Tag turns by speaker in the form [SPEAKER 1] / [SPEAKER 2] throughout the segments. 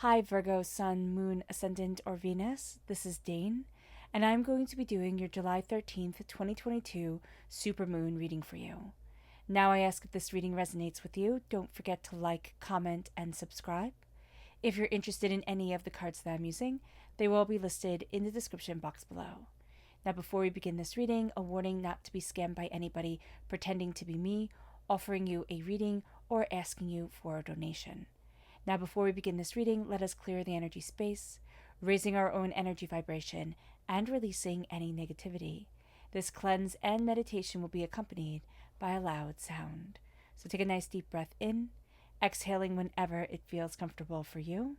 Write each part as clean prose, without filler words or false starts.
[SPEAKER 1] Hi Virgo, Sun, Moon, Ascendant, or Venus. This is Dane, and I'm going to be doing your July 13th, 2022 Supermoon reading for you. Now I ask if this reading resonates with you, don't forget to like, comment, and subscribe. If you're interested in any of the cards that I'm using, they will be listed in the description box below. Now before we begin this reading, a warning not to be scammed by anybody pretending to be me, offering you a reading, or asking you for a donation. Now, before we begin this reading, let us clear the energy space, raising our own energy vibration and releasing any negativity. This cleanse and meditation will be accompanied by a loud sound. So take a nice deep breath in, exhaling whenever it feels comfortable for you.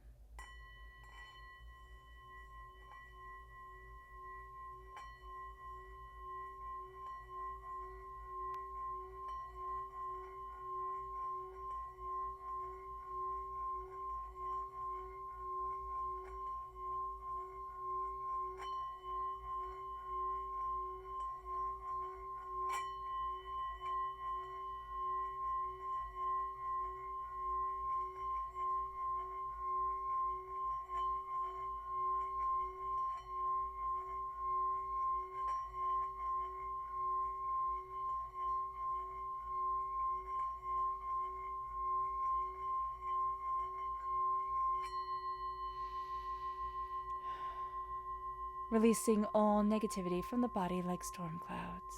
[SPEAKER 1] Releasing all negativity from the body like storm clouds.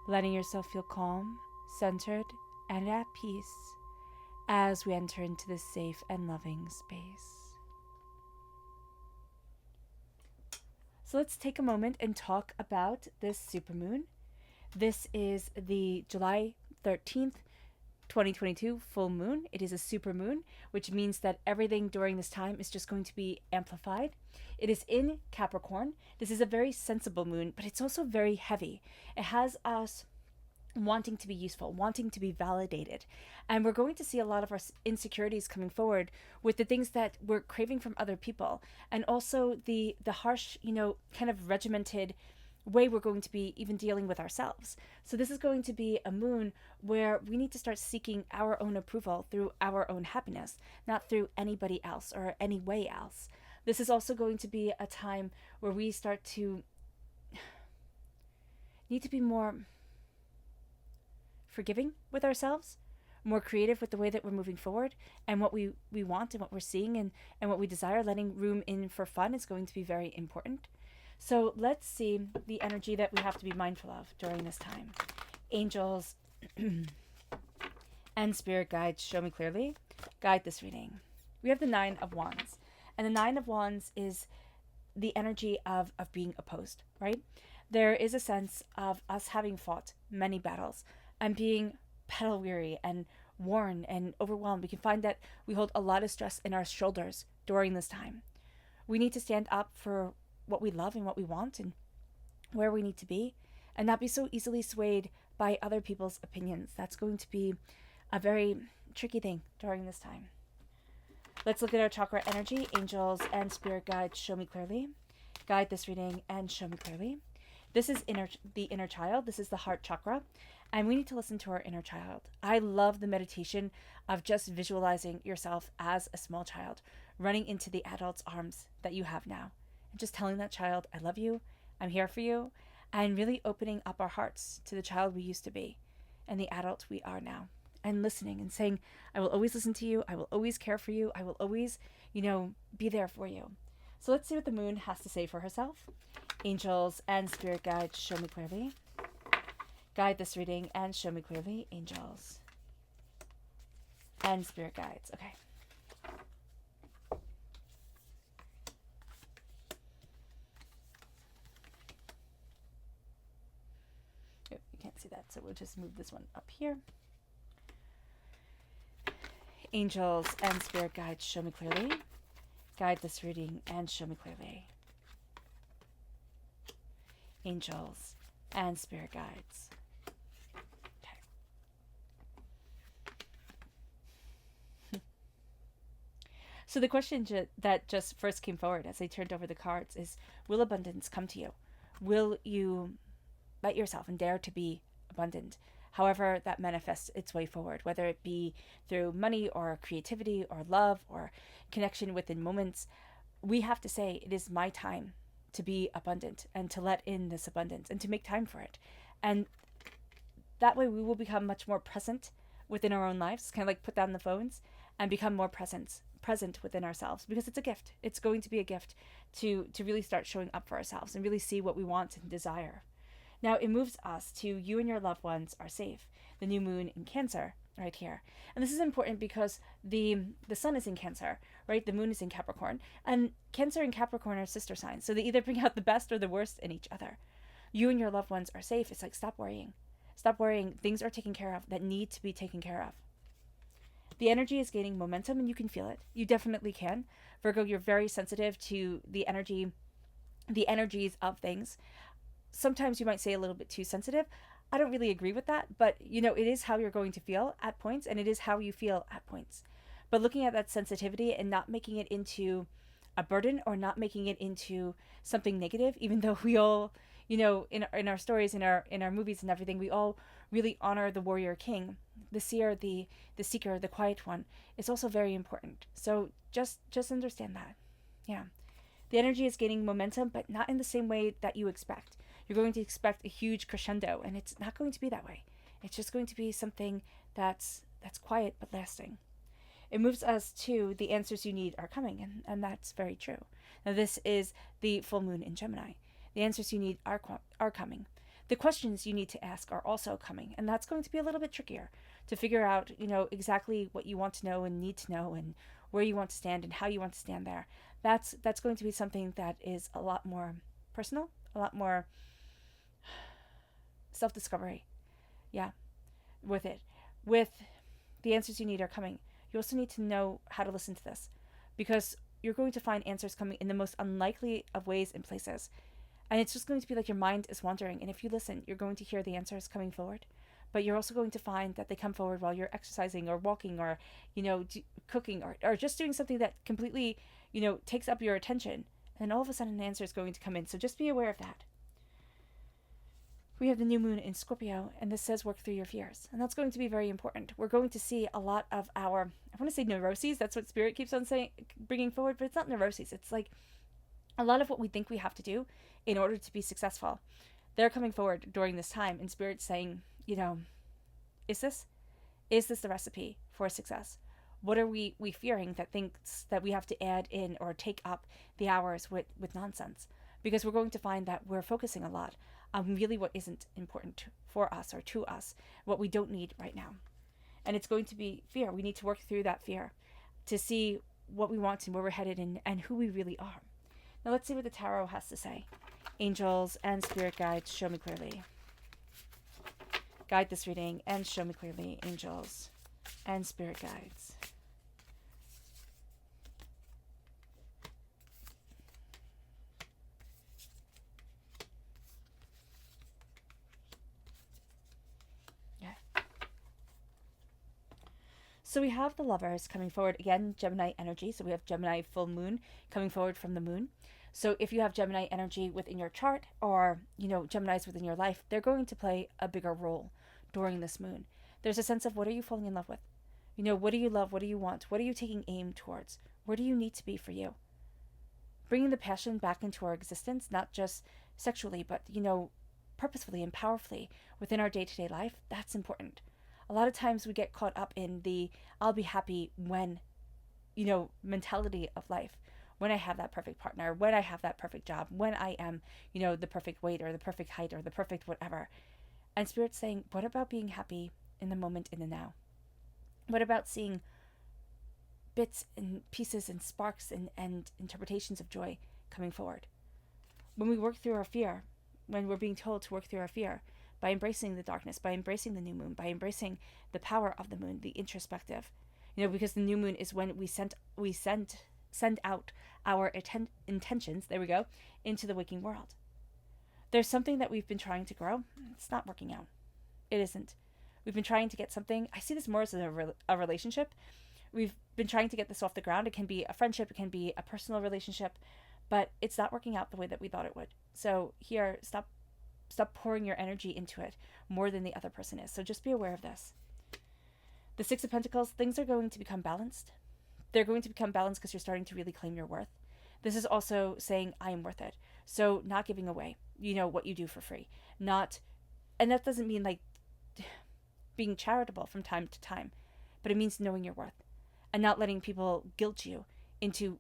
[SPEAKER 1] Letting yourself feel calm, centered, and at peace as we enter into this safe and loving space. So let's take a moment and talk about this supermoon. This is the July 13th, 2022 full moon. It is a super moon, which means that everything during this time is just going to be amplified. It is in Capricorn. This is a very sensible moon, but it's also very heavy. It has us wanting to be useful, wanting to be validated. And we're going to see a lot of our insecurities coming forward with the things that we're craving from other people. And also the harsh, kind of regimented way we're going to be even dealing with ourselves. So this is going to be a moon where we need to start seeking our own approval through our own happiness, not through anybody else or any way else. This is also going to be a time where we start to need to be more forgiving with ourselves, more creative with the way that we're moving forward and what we want and what we're seeing and what we desire. Letting room in for fun is going to be very important. So let's see the energy that we have to be mindful of during this time. Angels and spirit guides, show me clearly. Guide this reading. We have the Nine of Wands. And the Nine of Wands is the energy of being opposed, right? There is a sense of us having fought many battles and being battle weary and worn and overwhelmed. We can find that we hold a lot of stress in our shoulders during this time. We need to stand up for what we love and what we want and where we need to be, and not be so easily swayed by other people's opinions. That's going to be a very tricky thing during this time. Let's look at our chakra energy. Angels and spirit guides, show me clearly. Guide this reading and show me clearly. This is the inner child. This is the heart chakra, and we need to listen to our inner child. I love the meditation of just visualizing yourself as a small child running into the adult's arms that you have now. Just telling that child, I love you, I'm here for you, and really opening up our hearts to the child we used to be and the adult we are now, and listening and saying, I will always listen to you, I will always care for you, I will always, be there for you. So let's see what the moon has to say for herself. Angels and spirit guides, show me clearly. Guide this reading and show me clearly. Angels and spirit guides. Okay. See that, so we'll just move this one up here. Angels and spirit guides, show me clearly. Guide this reading and show me clearly. Angels and spirit guides. Okay. So the question that just first came forward as I turned over the cards is, will abundance come to you? Will you let yourself and dare to be abundant? however that manifests its way forward, whether it be through money or creativity or love or connection within moments. We have to say, it is my time to be abundant and to let in this abundance and to make time for it. And that way we will become much more present within our own lives, kind of like put down the phones and become more present within ourselves, because it's a gift. It's going to be a gift to really start showing up for ourselves and really see what we want and desire. Now it moves us to you and your loved ones are safe. The new moon in Cancer right here. And this is important because the sun is in Cancer, right? The moon is in Capricorn, and Cancer and Capricorn are sister signs. So they either bring out the best or the worst in each other. You and your loved ones are safe. It's like, stop worrying. Stop worrying. Things are taken care of that need to be taken care of. The energy is gaining momentum and you can feel it. You definitely can. Virgo, you're very sensitive to the energies of things. Sometimes you might say a little bit too sensitive. I don't really agree with that, but it is how you're going to feel at points, and it is how you feel at points. But looking at that sensitivity and not making it into a burden or not making it into something negative, even though we all, in our stories, in our movies and everything, we all really honor the warrior king, the seer, the seeker, the quiet one. It's also very important. So just understand that. Yeah. The energy is gaining momentum, but not in the same way that you expect. You're going to expect a huge crescendo, and it's not going to be that way. It's just going to be something that's quiet but lasting. It moves us to the answers you need are coming, and that's very true. Now this is the full moon in Gemini. The answers you need are coming. The questions you need to ask are also coming, and that's going to be a little bit trickier to figure out, exactly what you want to know and need to know, and where you want to stand and how you want to stand there. That's going to be something that is a lot more personal, a lot more self-discovery. Yeah, with the answers you need are coming. You also need to know how to listen to this, because you're going to find answers coming in the most unlikely of ways and places. And it's just going to be like your mind is wandering. And if you listen, you're going to hear the answers coming forward. But you're also going to find that they come forward while you're exercising or walking or, cooking or just doing something that completely, takes up your attention. And all of a sudden an answer is going to come in. So just be aware of that. We have the new moon in Scorpio, and this says work through your fears. And that's going to be very important. We're going to see a lot of our, I want to say neuroses. That's what Spirit keeps on saying, bringing forward, but it's not neuroses. It's like a lot of what we think we have to do in order to be successful. They're coming forward during this time, and Spirit's saying, is this the recipe for success? What are we fearing that thinks that we have to add in or take up the hours with nonsense? Because we're going to find that we're focusing a lot on really what isn't important for us or to us, what we don't need right now. And it's going to be fear. We need to work through that fear to see what we want and where we're headed and who we really are. Now let's see what the tarot has to say. Angels and spirit guides, show me clearly. Guide this reading and show me clearly, angels and spirit guides. So we have the lovers coming forward again, Gemini energy. So we have Gemini full moon coming forward from the moon. So if you have Gemini energy within your chart or, Geminis within your life, they're going to play a bigger role during this moon. There's a sense of what are you falling in love with? What do you love? What do you want? What are you taking aim towards? Where do you need to be for you? Bringing the passion back into our existence, not just sexually, but, purposefully and powerfully within our day-to-day life, that's important. A lot of times we get caught up in the I'll be happy when, mentality of life. When I have that perfect partner, when I have that perfect job, when I am, the perfect weight or the perfect height or the perfect whatever. And Spirit's saying, what about being happy in the moment, in the now? What about seeing bits and pieces and sparks and interpretations of joy coming forward? When we work through our fear, when we're being told to work through our fear, by embracing the darkness, by embracing the new moon, by embracing the power of the moon, the introspective, because the new moon is when we send out our intentions, there we go, into the waking world. There's something that we've been trying to grow. It's not working out. It isn't. We've been trying to get something. I see this more as a relationship. We've been trying to get this off the ground. It can be a friendship. It can be a personal relationship, but it's not working out the way that we thought it would. So here, stop stop pouring your energy into it more than the other person is. So just be aware of this. The Six of Pentacles, things are going to become balanced. They're going to become balanced because you're starting to really claim your worth. This is also saying, I am worth it. So not giving away, what you do for free. And that doesn't mean like being charitable from time to time, but it means knowing your worth and not letting people guilt you into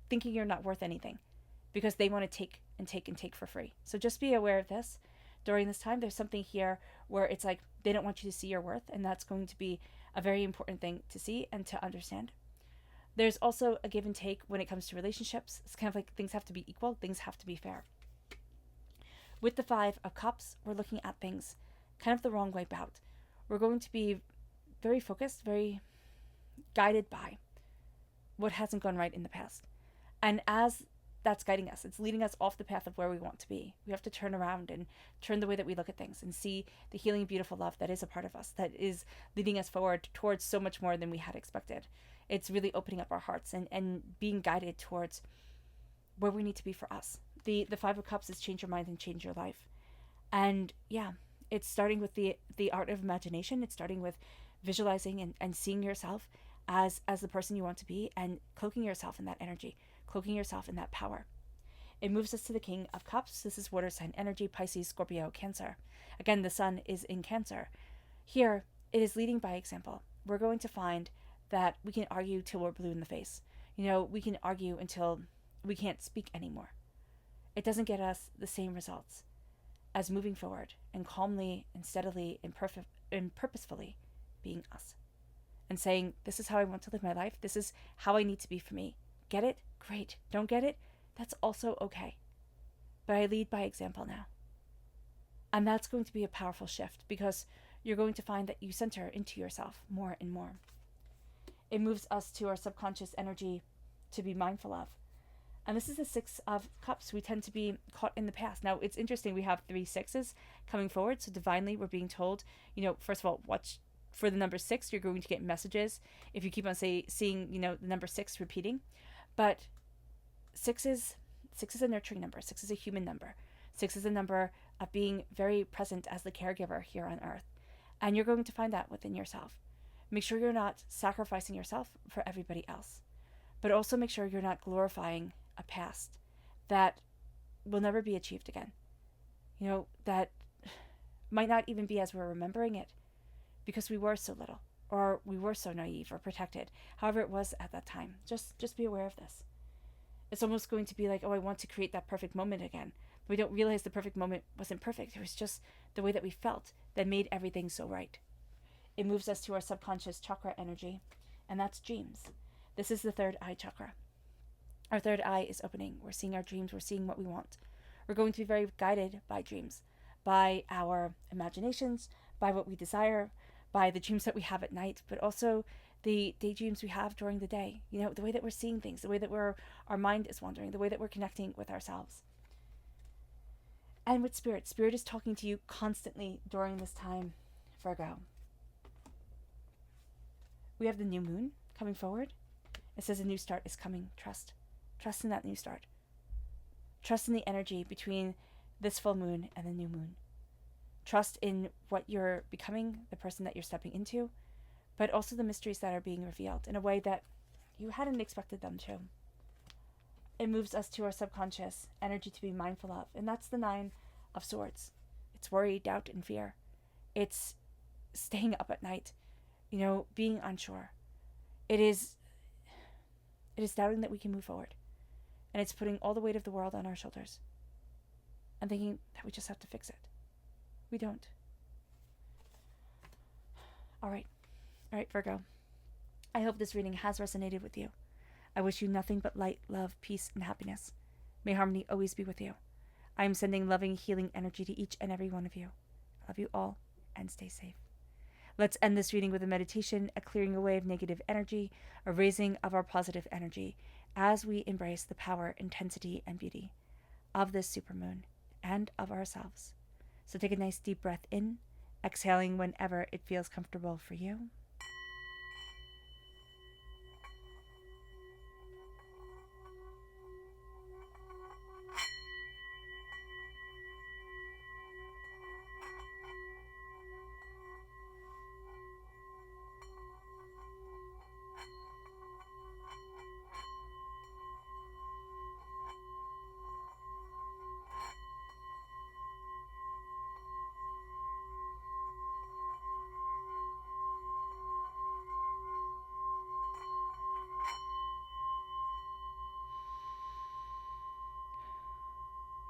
[SPEAKER 1] thinking you're not worth anything because they want to take and take and take for free. So just be aware of this. During this time, there's something here where it's like they don't want you to see your worth, and that's going to be a very important thing to see and to understand. There's also a give and take when it comes to relationships. It's kind of like things have to be equal, things have to be fair. With the Five of Cups, we're looking at things kind of the wrong way about. We're going to be very focused, very guided by what hasn't gone right in the past. And as that's guiding us, it's leading us off the path of where we want to be. We have to turn around and turn the way that we look at things and see the healing, beautiful love that is a part of us, that is leading us forward towards so much more than we had expected. It's really opening up our hearts and being guided towards where we need to be for us. The Five of Cups is change your mind and change your life. And yeah, it's starting with the art of imagination. It's starting with visualizing and seeing yourself as the person you want to be and cloaking yourself in that energy, cloaking yourself in that power. It moves us to the King of Cups. This is water sign energy, Pisces, Scorpio, Cancer. Again, the sun is in Cancer. Here, it is leading by example. We're going to find that we can argue till we're blue in the face. We can argue until we can't speak anymore. It doesn't get us the same results as moving forward and calmly and steadily and purposefully being us. And saying, this is how I want to live my life. This is how I need to be for me. Get it? Great. Don't get it? That's also okay. But I lead by example now. And that's going to be a powerful shift because you're going to find that you center into yourself more and more. It moves us to our subconscious energy to be mindful of. And this is the Six of Cups. We tend to be caught in the past. Now, it's interesting. We have 3 sixes coming forward. So divinely, we're being told, first of all, watch for the number 6. You're going to get messages if you keep on seeing, the number 6 repeating. But 6 is a nurturing number. 6 is a human number. 6 is a number of being very present as the caregiver here on earth. And you're going to find that within yourself. Make sure you're not sacrificing yourself for everybody else. But also make sure you're not glorifying a past that will never be achieved again. That might not even be as we're remembering it because we were so little or we were so naive or protected. However it was at that time. Just be aware of this. It's almost going to be like, oh, I want to create that perfect moment again. We don't realize the perfect moment wasn't perfect. It was just the way that we felt that made everything so right. It moves us to our subconscious chakra energy, and that's dreams. This is the third eye chakra. Our third eye is opening. We're seeing our dreams. We're seeing what we want. We're going to be very guided by dreams, by our imaginations, by what we desire, by the dreams that we have at night, but also the daydreams we have during the day. The way that we're seeing things, the way that our mind is wandering, the way that we're connecting with ourselves. And with Spirit. Spirit is talking to you constantly during this time, Virgo. We have the new moon coming forward. It says a new start is coming. Trust. Trust in that new start. Trust in the energy between this full moon and the new moon. Trust in what you're becoming, the person that you're stepping into, but also the mysteries that are being revealed in a way that you hadn't expected them to. It moves us to our subconscious energy to be mindful of, and that's the 9 of Swords. It's worry, doubt, and fear. It's staying up at night, being unsure. It is doubting that we can move forward. And it's putting all the weight of the world on our shoulders and thinking that we just have to fix it. We don't. All right, Virgo. I hope this reading has resonated with you. I wish you nothing but light, love, peace, and happiness. May harmony always be with you. I am sending loving, healing energy to each and every one of you. I love you all, and stay safe. Let's end this reading with a meditation, a clearing away of negative energy, a raising of our positive energy as we embrace the power, intensity, and beauty of this supermoon and of ourselves. So take a nice deep breath in, exhaling whenever it feels comfortable for you.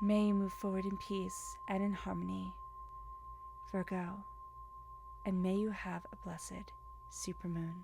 [SPEAKER 1] May you move forward in peace and in harmony, Virgo, and may you have a blessed supermoon.